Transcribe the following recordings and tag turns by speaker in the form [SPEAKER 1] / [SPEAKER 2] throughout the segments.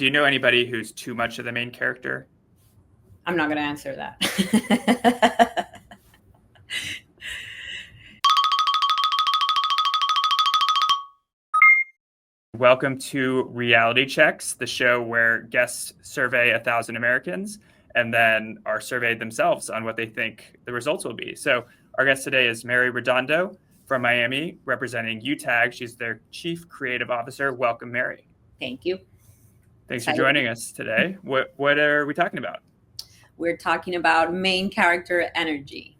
[SPEAKER 1] Do you know anybody who's too much of the main character?
[SPEAKER 2] I'm not going to answer that.
[SPEAKER 1] Welcome to Reality Checks, the show where guests survey 1,000 Americans and then are surveyed themselves on what they think the results will be. So our guest today is Mary Redondo from Miami, representing UTAG. She's their Chief Creative Officer. Welcome, Mary.
[SPEAKER 2] Thank you.
[SPEAKER 1] Thanks for joining us today. What are we talking about?
[SPEAKER 2] We're talking about main character energy.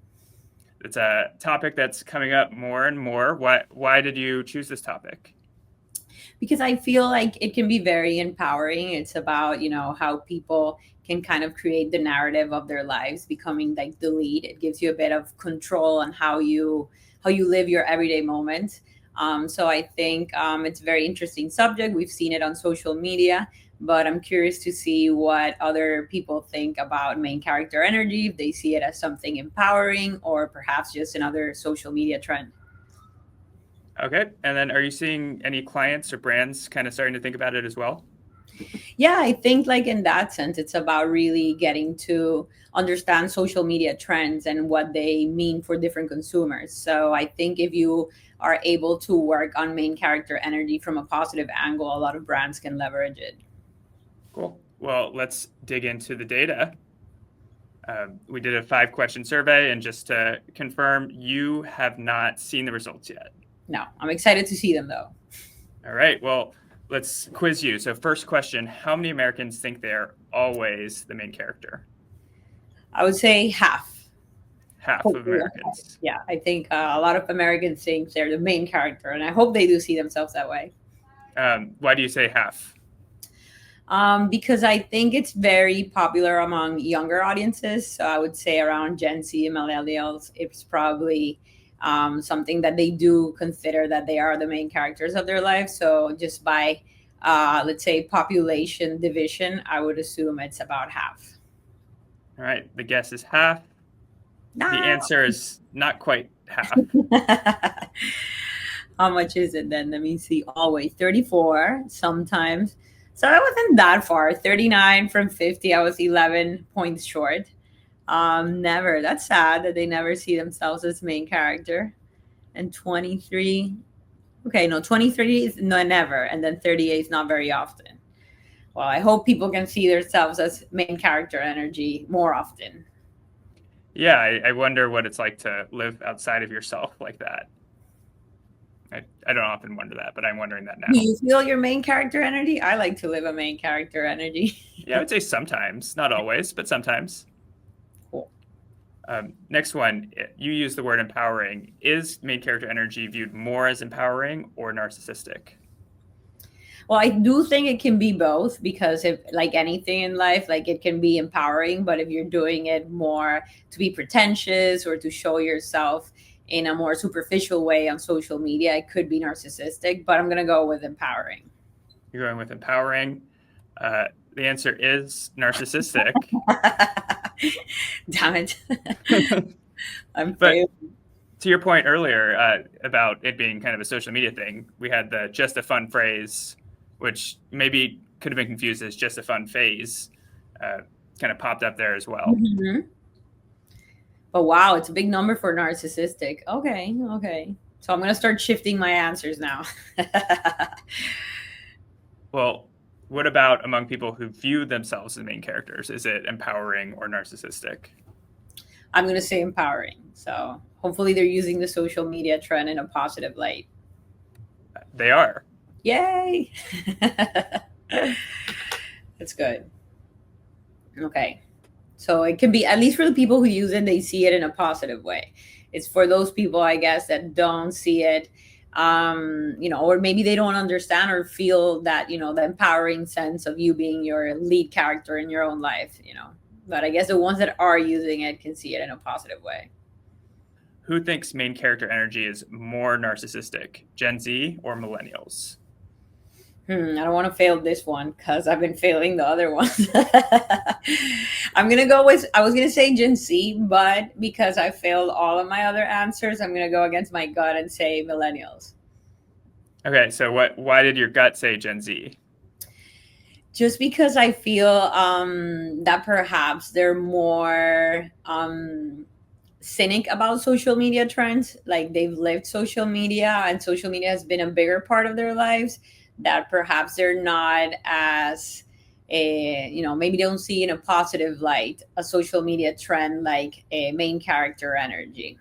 [SPEAKER 1] It's a topic that's coming up more and more. Why did you choose this topic?
[SPEAKER 2] Because I feel like it can be very empowering. It's about, how people can kind of create the narrative of their lives, becoming like the lead. It gives you a bit of control on how you live your everyday moment. So I think it's a very interesting subject. We've seen it on social media, but I'm curious to see what other people think about main character energy, if they see it as something empowering or perhaps just another social media trend.
[SPEAKER 1] Okay. And then are you seeing any clients or brands kind of starting to think about it as well?
[SPEAKER 2] Yeah, I think like in that sense, it's about really getting to understand social media trends and what they mean for different consumers. So I think if you are able to work on main character energy from a positive angle, a lot of brands can leverage it.
[SPEAKER 1] Cool. Well, let's dig into the data. We did a 5-question survey, and just to confirm, you have not seen the results yet.
[SPEAKER 2] No, I'm excited to see them though.
[SPEAKER 1] All right. Well, let's quiz you. So first question, how many Americans think they're always the main character?
[SPEAKER 2] I would say half.
[SPEAKER 1] Half of Americans.
[SPEAKER 2] Yeah, I think a lot of Americans think they're the main character, and I hope they do see themselves that way.
[SPEAKER 1] Why do you say half?
[SPEAKER 2] Because I think it's very popular among younger audiences. So I would say around Gen Z and Millennials, it's probably something that they do consider that they are the main characters of their life. So just by, let's say, population division, I would assume it's about half.
[SPEAKER 1] All right. The guess is half. No. The answer is not quite half.
[SPEAKER 2] How much is it then? Let me see. Always 34 sometimes. So I wasn't that far. 39 from 50. I was 11 points short. Never. That's sad that they never see themselves as main character. And 23. Okay, no, 23 is no, never. And then 38 is not very often. Well, I hope people can see themselves as main character energy more often.
[SPEAKER 1] Yeah, I wonder what it's like to live outside of yourself like that. I don't often wonder that, but I'm wondering that now.
[SPEAKER 2] Do you feel your main character energy? I like to live a main character energy.
[SPEAKER 1] Yeah, I would say sometimes, not always, but sometimes.
[SPEAKER 2] Cool.
[SPEAKER 1] Next one, you use the word empowering. Is main character energy viewed more as empowering or narcissistic?
[SPEAKER 2] Well, I do think it can be both, because if, like anything in life, like it can be empowering, but if you're doing it more to be pretentious or to show yourself in a more superficial way on social media, it could be narcissistic, but I'm going to go with empowering.
[SPEAKER 1] You're going with empowering. The answer is narcissistic.
[SPEAKER 2] Damn it.
[SPEAKER 1] But to your point earlier about it being kind of a social media thing, we had the just a fun phrase, which maybe could have been confused as just a fun phase, kind of popped up there as well.
[SPEAKER 2] Mm-hmm. But wow, it's a big number for narcissistic. Okay. So I'm going to start shifting my answers now.
[SPEAKER 1] Well, what about among people who view themselves as main characters? Is it empowering or narcissistic?
[SPEAKER 2] I'm going to say empowering. So hopefully they're using the social media trend in a positive light.
[SPEAKER 1] They are.
[SPEAKER 2] Yay. That's good. Okay. So it can be, at least for the people who use it, they see it in a positive way. It's for those people, I guess, that don't see it, or maybe they don't understand or feel that, the empowering sense of you being your lead character in your own life, But I guess the ones that are using it can see it in a positive way.
[SPEAKER 1] Who thinks main character energy is more narcissistic, Gen Z or Millennials?
[SPEAKER 2] I don't want to fail this one because I've been failing the other ones. I'm going to go with, I was going to say Gen Z, but because I failed all of my other answers, I'm going to go against my gut and say Millennials.
[SPEAKER 1] Okay, so why did your gut say Gen Z?
[SPEAKER 2] Just because I feel that perhaps they're more cynic about social media trends. Like they've lived social media and social media has been a bigger part of their lives, that perhaps they're not as maybe they don't see in a positive light a social media trend like a main character energy.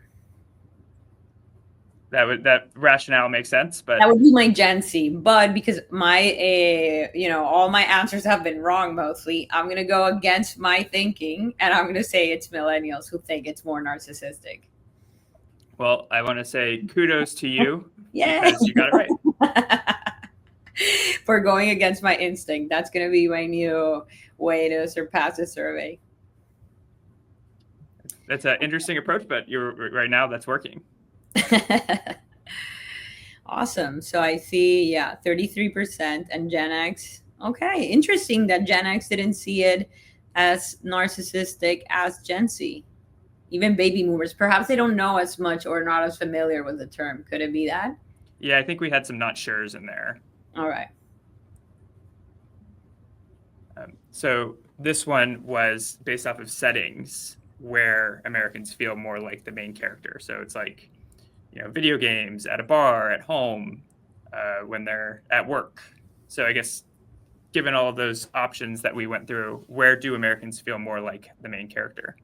[SPEAKER 1] That rationale makes sense, but
[SPEAKER 2] That would be my Gen Z, but because my all my answers have been wrong mostly, I'm gonna go against my thinking, and I'm gonna say it's millennials who think it's more narcissistic.
[SPEAKER 1] well, I want to say kudos to you
[SPEAKER 2] Yeah.
[SPEAKER 1] because you got it right.
[SPEAKER 2] For going against my instinct. That's going to be my new way to surpass the survey.
[SPEAKER 1] That's an interesting approach, but you're right now that's working.
[SPEAKER 2] Awesome. So I see, 33% and Gen X. Okay, interesting that Gen X didn't see it as narcissistic as Gen Z. Even baby boomers, perhaps they don't know as much or not as familiar with the term. Could it be that?
[SPEAKER 1] Yeah, I think we had some not sures in there.
[SPEAKER 2] All right.
[SPEAKER 1] So this one was based off of settings where Americans feel more like the main character. So it's like, video games, at a bar, at home, when they're at work. So I guess given all of those options that we went through, where do Americans feel more like the main character?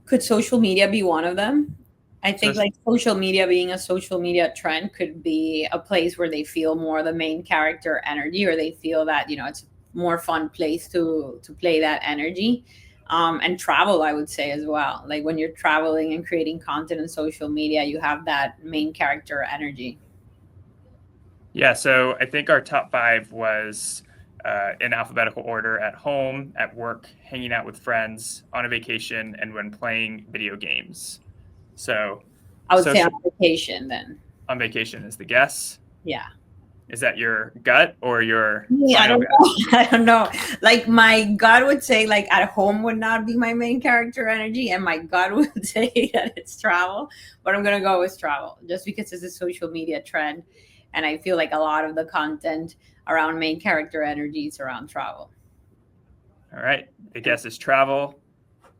[SPEAKER 2] Could social media be one of them? I think like social media being a social media trend could be a place where they feel more the main character energy, or they feel that, it's a more fun place to play that energy. And travel, I would say as well. Like when you're traveling and creating content on social media, you have that main character energy.
[SPEAKER 1] Yeah, so I think our top 5 was in alphabetical order: at home, at work, hanging out with friends, on a vacation, and when playing video games. So
[SPEAKER 2] I would say on vacation then.
[SPEAKER 1] On vacation is the guess.
[SPEAKER 2] Yeah.
[SPEAKER 1] Is that your gut or your
[SPEAKER 2] I don't know. I don't know. Like my gut would say like at home would not be my main character energy, and my gut would say that it's travel. But I'm gonna go with travel just because it's a social media trend, and I feel like a lot of the content around main character energy is around travel.
[SPEAKER 1] All right. The guess is travel,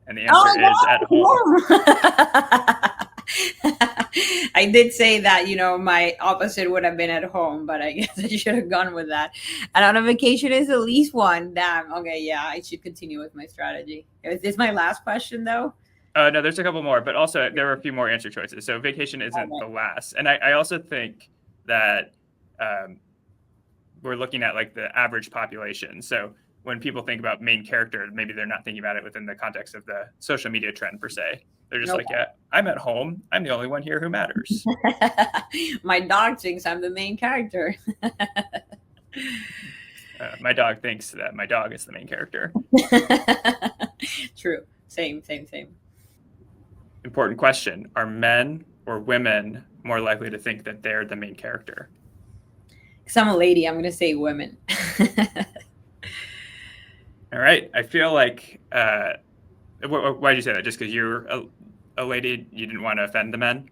[SPEAKER 1] and the answer is at home.
[SPEAKER 2] I did say that, my opposite would have been at home, but I guess I should have gone with that. And on a vacation is at least one. Damn. Okay, yeah, I should continue with my strategy. Is this my last question, though?
[SPEAKER 1] No, there's a couple more, but also there were a few more answer choices. So vacation isn't the last. And I also think that we're looking at like the average population. So when people think about main character, maybe they're not thinking about it within the context of the social media trend per se. They're just like, yeah, I'm at home. I'm the only one here who matters.
[SPEAKER 2] My dog thinks I'm the main character.
[SPEAKER 1] My dog thinks that my dog is the main character.
[SPEAKER 2] True. Same.
[SPEAKER 1] Important question. Are men or women more likely to think that they're the main character?
[SPEAKER 2] Because I'm a lady, I'm going to say women.
[SPEAKER 1] All right. I feel like, why'd you say that? Just because you're a lady, you didn't want to offend the men?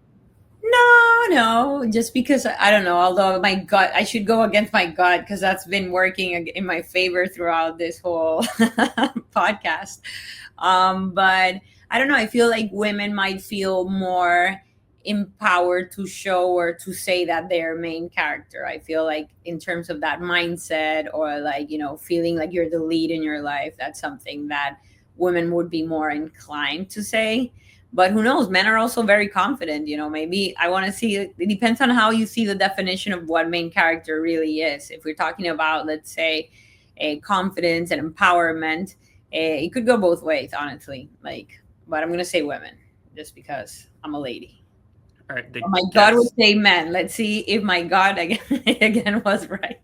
[SPEAKER 2] No, just because I don't know. Although my gut, I should go against my gut because that's been working in my favor throughout this whole podcast. But I don't know. I feel like women might feel more empowered to show or to say that they're main character. I feel like in terms of that mindset, or like, feeling like you're the lead in your life, that's something that women would be more inclined to say. But who knows? Men are also very confident. Maybe I want to see. It depends on how you see the definition of what main character really is. If we're talking about, let's say, a confidence and empowerment, it could go both ways, honestly. But I'm gonna say women, just because I'm a lady.
[SPEAKER 1] All right.
[SPEAKER 2] My gut would say men. Let's see if my gut again was right.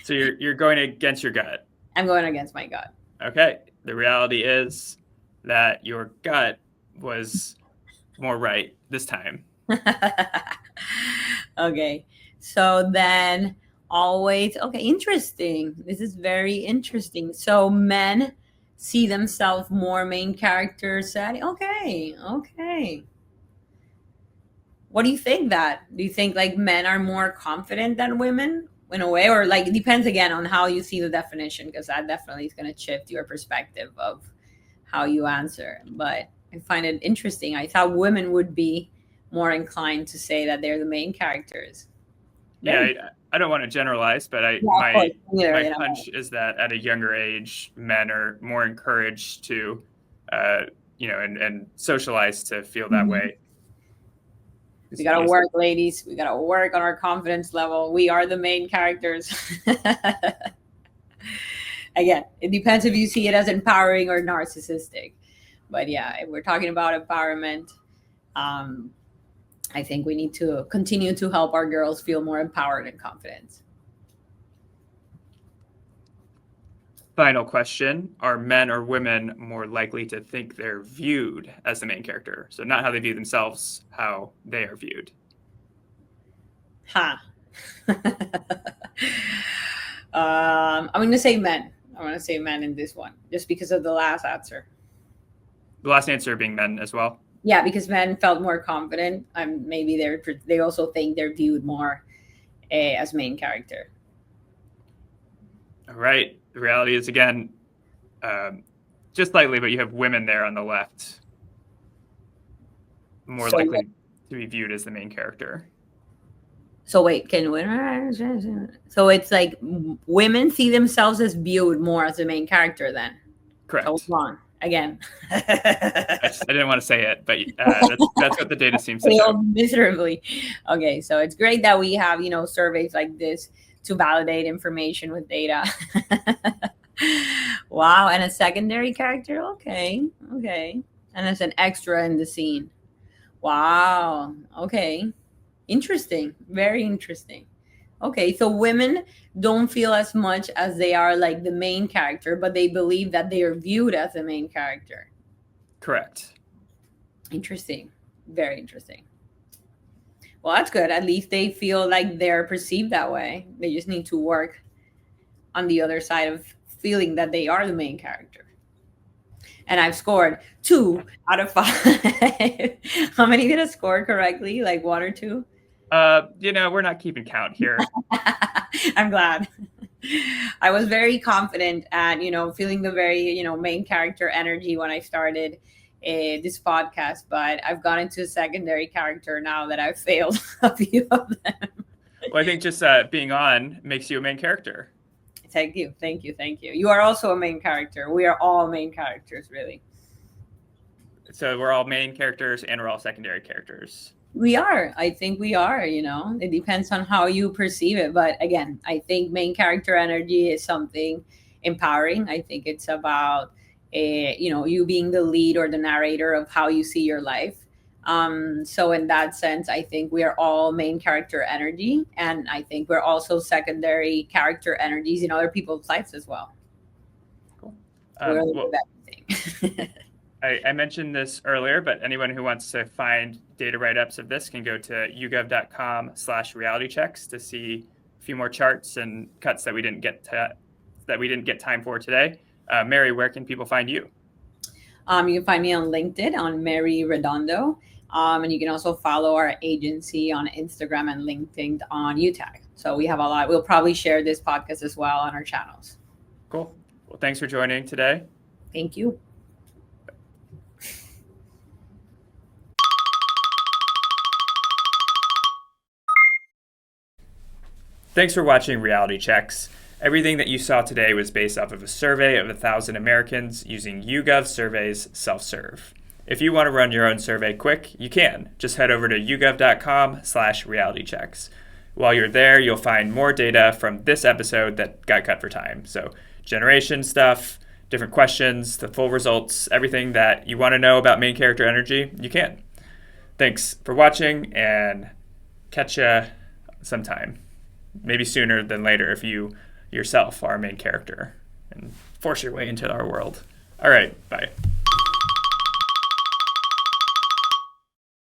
[SPEAKER 1] So you're going against your gut.
[SPEAKER 2] I'm going against my gut.
[SPEAKER 1] Okay. The reality is that your gut was more right this time.
[SPEAKER 2] Okay. So then okay, interesting. This is very interesting. So men see themselves more main character setting. Okay. What do you think that? Do you think like men are more confident than women? in a way, or like it depends again on how you see the definition, because that definitely is going to shift your perspective of how you answer. But I find it interesting. I thought women would be more inclined to say that they're the main characters.
[SPEAKER 1] Yeah, I don't want to generalize, but my hunch is that at a younger age, men are more encouraged to, and socialized to feel that way.
[SPEAKER 2] We got to work, ladies. We got to work on our confidence level. We are the main characters. Again, it depends if you see it as empowering or narcissistic. But yeah, if we're talking about empowerment, I think we need to continue to help our girls feel more empowered and confident.
[SPEAKER 1] Final question. Are men or women more likely to think they're viewed as the main character? So not how they view themselves, how they are viewed.
[SPEAKER 2] I'm going to say men. I'm going to say men in this one, just because of the last answer.
[SPEAKER 1] The last answer being men as well?
[SPEAKER 2] Yeah, because men felt more confident. Maybe they also think they're viewed more as main character.
[SPEAKER 1] All right. The reality is, again, just slightly, but you have women there on the left more likely to be viewed as the main character.
[SPEAKER 2] So wait, so it's like women see themselves as viewed more as the main character then?
[SPEAKER 1] Correct.
[SPEAKER 2] So wrong. Again.
[SPEAKER 1] I didn't want to say it, but that's what the data seems to show.
[SPEAKER 2] Miserably. Okay, so it's great that we have, surveys like this to validate information with data. Wow, and a secondary character? Okay. And it's an extra in the scene. Wow, okay. Interesting, very interesting. Okay, so women don't feel as much as they are like the main character, but they believe that they are viewed as the main character.
[SPEAKER 1] Correct.
[SPEAKER 2] Interesting. Very interesting. Well, that's good. At least they feel like they're perceived that way. They just need to work on the other side of feeling that they are the main character. And I've scored 2 out of 5. How many did I score correctly? Like 1 or 2?
[SPEAKER 1] We're not keeping count here.
[SPEAKER 2] I'm glad. I was very confident at, feeling the very, main character energy when I started this podcast, but I've gone into a secondary character now that I've failed a few of them.
[SPEAKER 1] Well, I think just being on makes you a main character.
[SPEAKER 2] Thank you. You are also a main character. We are all main characters, really.
[SPEAKER 1] So we're all main characters and we're all secondary characters.
[SPEAKER 2] We are. I think we are, It depends on how you perceive it. But again, I think main character energy is something empowering. I think it's about, you being the lead or the narrator of how you see your life. So in that sense, I think we are all main character energy. And I think we're also secondary character energies in other people's lives as well.
[SPEAKER 1] Cool. I mentioned this earlier, but anyone who wants to find data write-ups of this can go to uGov.com/realitychecks to see a few more charts and cuts that we didn't get time for today. Mary, where can people find you?
[SPEAKER 2] You can find me on LinkedIn on Mary Redondo. And you can also follow our agency on Instagram and LinkedIn on UTAG. So we have a lot. We'll probably share this podcast as well on our channels.
[SPEAKER 1] Cool. Well, thanks for joining today.
[SPEAKER 2] Thank you.
[SPEAKER 1] Thanks for watching Reality Checks. Everything that you saw today was based off of a survey of 1,000 Americans using YouGov Surveys self-serve. If you want to run your own survey quick, you can. Just head over to uGov.com/realitychecks. While you're there, you'll find more data from this episode that got cut for time. So generation stuff, different questions, the full results, everything that you want to know about main character energy, you can. Thanks for watching and catch you sometime. Maybe sooner than later if you yourself are a main character and force your way into our world. All right, bye.